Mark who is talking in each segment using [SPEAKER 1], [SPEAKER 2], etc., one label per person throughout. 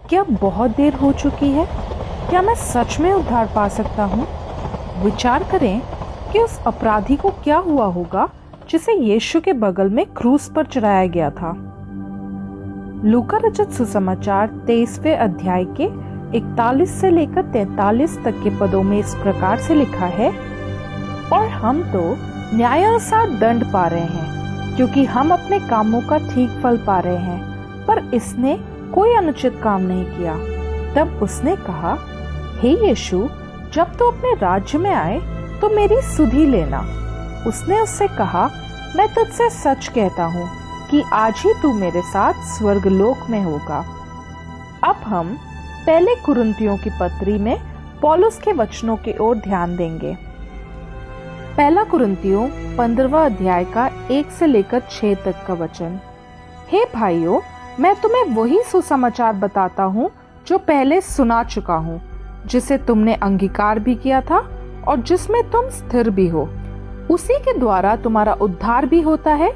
[SPEAKER 1] क्या बहुत देर हो चुकी है? क्या मैं सच में उद्धार पा सकता हूँ? विचार करें कि उस अपराधी को क्या हुआ होगा जिसे यीशु के बगल में क्रूस पर चढ़ाया गया था। लूका रचित सुसमाचार 23वें अध्याय के 41 से लेकर 43 तक के पदों में इस प्रकार से लिखा है, और हम तो न्यायानुसार दंड पा रहे हैं क्योंकि हम अपने कामों का ठीक फल पा रहे हैं, पर इसने कोई अनुचित काम नहीं किया। तब उसने कहा, हे यीशु, जब तू अपने राज्य में आए तो मेरी सुधि लेना। उसने उससे कहा, मैं तुझसे सच कहता हूँ कि आज ही तू मेरे साथ स्वर्गलोक में होगा। अब हम पहले कुरिन्थियों की पत्री में पौलुस के वचनों की ओर ध्यान देंगे। पहला कुरिन्थियों 15वां अध्याय का 1 से लेकर 6 तक का वचन। हे भाइयों, मैं तुम्हें वही सुसमाचार बताता हूँ जो पहले सुना चुका हूँ, जिसे तुमने अंगीकार भी किया था और जिसमें तुम स्थिर भी हो। उसी के द्वारा तुम्हारा उद्धार भी होता है,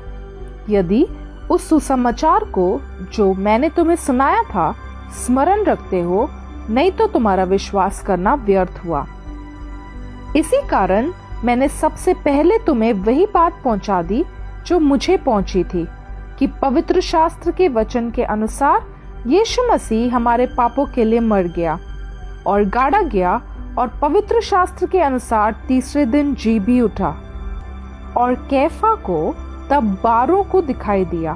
[SPEAKER 1] यदि उस सुसमाचार को जो मैंने तुम्हें सुनाया था स्मरण रखते हो, नहीं तो तुम्हारा विश्वास करना व्यर्थ हुआ। इसी कारण मैंने सबसे पहले तुम्हें वही बात पहुंचा दी जो मुझे पहुंची थी, कि पवित्र शास्त्र के वचन के अनुसार यीशु मसीह हमारे पापों के लिए मर गया और गाड़ा गया, और पवित्र शास्त्र के अनुसार तीसरे दिन जी भी उठा, और कैफा को तब 12 को दिखाई दिया,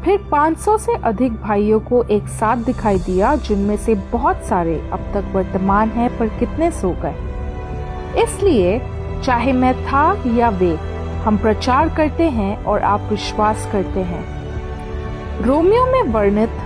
[SPEAKER 1] फिर 500 से अधिक भाइयों को एक साथ दिखाई दिया, जिनमें से बहुत सारे अब तक वर्तमान हैं, पर कितने सो गए। इसलिए चाहे मैं था या वे, हम प्रचार करते हैं और आप विश्वास करते हैं। रोमियो में वर्णित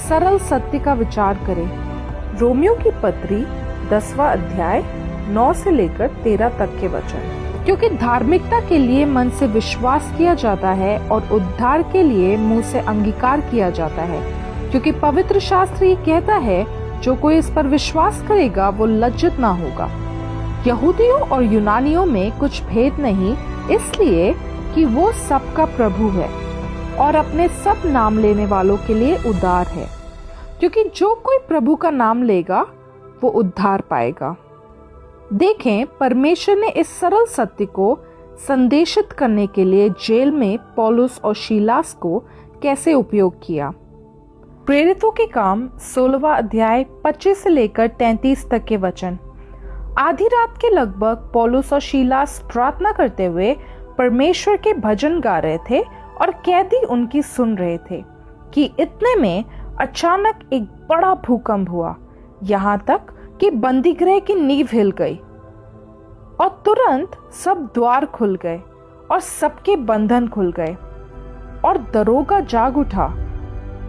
[SPEAKER 1] सरल सत्य का विचार करें। रोमियो की पत्री 10वां अध्याय 9 से लेकर 13 तक के वचन। क्योंकि धार्मिकता के लिए मन से विश्वास किया जाता है और उद्धार के लिए मुंह से अंगीकार किया जाता है, क्योंकि पवित्र शास्त्र ये कहता है, जो कोई इस पर विश्वास करेगा वो लज्जित ना होगा। यहूदियों और यूनानियों में कुछ भेद नहीं, इसलिए कि वो सबका प्रभु है और अपने सब नाम लेने वालों के लिए उद्धार है, क्योंकि जो कोई प्रभु का नाम लेगा वो उद्धार पाएगा। देखें, परमेश्वर ने इस सरल सत्य को संदेशित करने के लिए जेल में पौलुस और शीलास को कैसे उपयोग किया। प्रेरितों के काम 16वां अध्याय 25 से लेकर 33 तक के वचन। आधी रात के लगभग पौलुस और शीलास प्रार्थना करते हुए परमेश्वर के भजन गा रहे थे और कैदी उनकी सुन रहे थे कि इतने में अचानक एक बड़ा भूकंप हुआ, यहाँ तक कि बंदीगृह की नींव हिल गई, और तुरंत सब द्वार खुल गए और सबके बंधन खुल गए, और दरोगा जाग उठा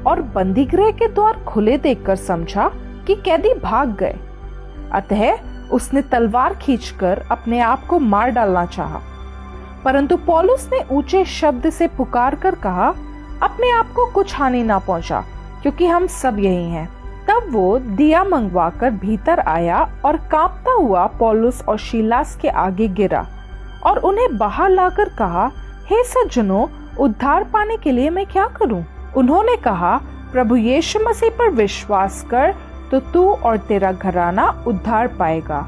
[SPEAKER 1] और बंदीगृह के द्वार खुले देखकर समझा कि कैदी भाग गए। अतः उसने तलवार खींचकर अपने आप को मार डालना चाहा, परंतु पौलुस ने ऊंचे शब्द से पुकार कर कहा, अपने आप को कुछ हानि ना पहुंचा, क्योंकि हम सब यही हैं। तब वो दिया मंगवाकर भीतर आया और कांपता हुआ पौलुस और शीलास के आगे गिरा और उन्हें बाहर लाकर कहा, हे सज्जनों, उद्धार पाने के लिए मैं क्या करूं? उन्होंने कहा, प्रभु यीशु मसीह पर विश्वास कर तो तू और तेरा घराना उद्धार पाएगा।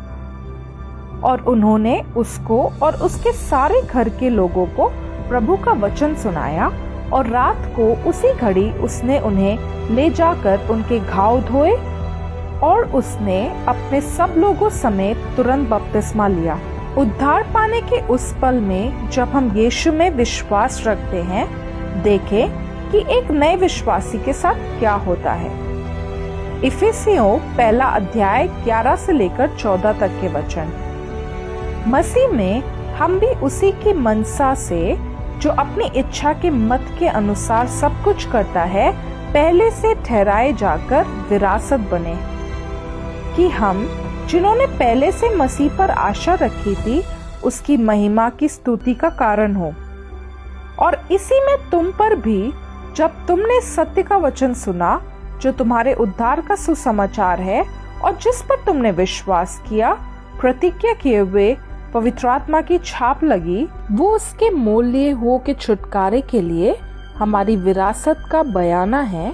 [SPEAKER 1] और उन्होंने उसको और उसके सारे घर के लोगों को प्रभु का वचन सुनाया, और रात को उसी घड़ी उसने उन्हें ले जाकर उनके घाव धोए, और उसने अपने सब लोगों समेत तुरंत बपतिस्मा लिया। उद्धार पाने के उस पल में जब हम यीशु में विश्वास रखते हैं, देखें कि एक नए विश्वासी के साथ क्या होता है। इफिसियों पहला अध्याय 11 से लेकर 14 तक के वचन। मसीह में हम भी उसी की मनसा से, जो अपनी इच्छा के मत के अनुसार सब कुछ करता है, पहले से ठहराए जाकर विरासत बने, कि हम जिन्होंने पहले से मसीह पर आशा रखी थी उसकी महिमा की स्तुति का कारण हो। और इसी में तुम पर भी, जब तुमने सत्य का वचन सुना, जो तुम्हारे उद्धार का सुसमाचार है, और जिस पर तुमने विश्वास किया, प्रतिज्ञा किए हुए पवित्र आत्मा की छाप लगी, वो उसके मोल लिए हुओं के छुटकारे के लिए हमारी विरासत का बयाना है,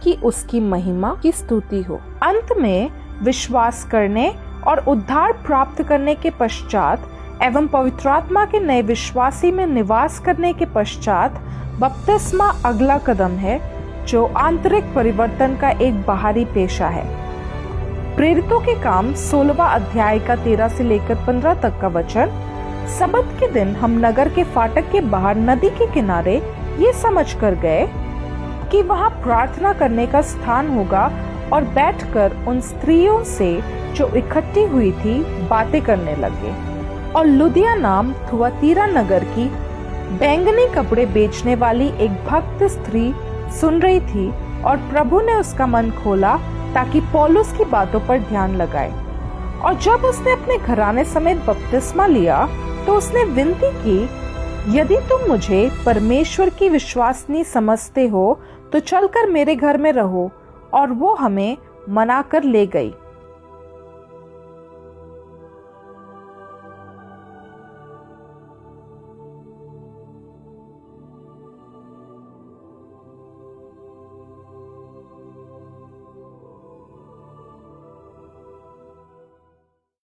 [SPEAKER 1] कि उसकी महिमा की स्तुति हो। अंत में विश्वास करने और उद्धार प्राप्त करने के पश्चात एवं पवित्र आत्मा के नए विश्वासी में निवास करने के पश्चात बपतिस्मा अगला कदम है, जो आंतरिक परिवर्तन का एक बाहरी पेशा है। प्रेरितों के काम 16वां अध्याय का 13 से लेकर 15 तक का वचन। सबत के दिन हम नगर के फाटक के बाहर नदी के किनारे ये समझ कर गए कि वहाँ प्रार्थना करने का स्थान होगा और बैठकर उन स्त्रियों से जो इकट्ठी हुई थी बातें करने लगे। और लुदिया नाम थुआतीरा नगर की बैंगनी कपड़े बेचने वाली एक भक्त स्त्री सुन रही थी और प्रभु ने उसका मन खोला ताकि पौलुस की बातों पर ध्यान लगाए। और जब उसने अपने घराने समेत बपतिस्मा लिया तो उसने विनती की, यदि तुम मुझे परमेश्वर की विश्वासनीय समझते हो तो चलकर मेरे घर में रहो। और वो हमें मना कर ले गई।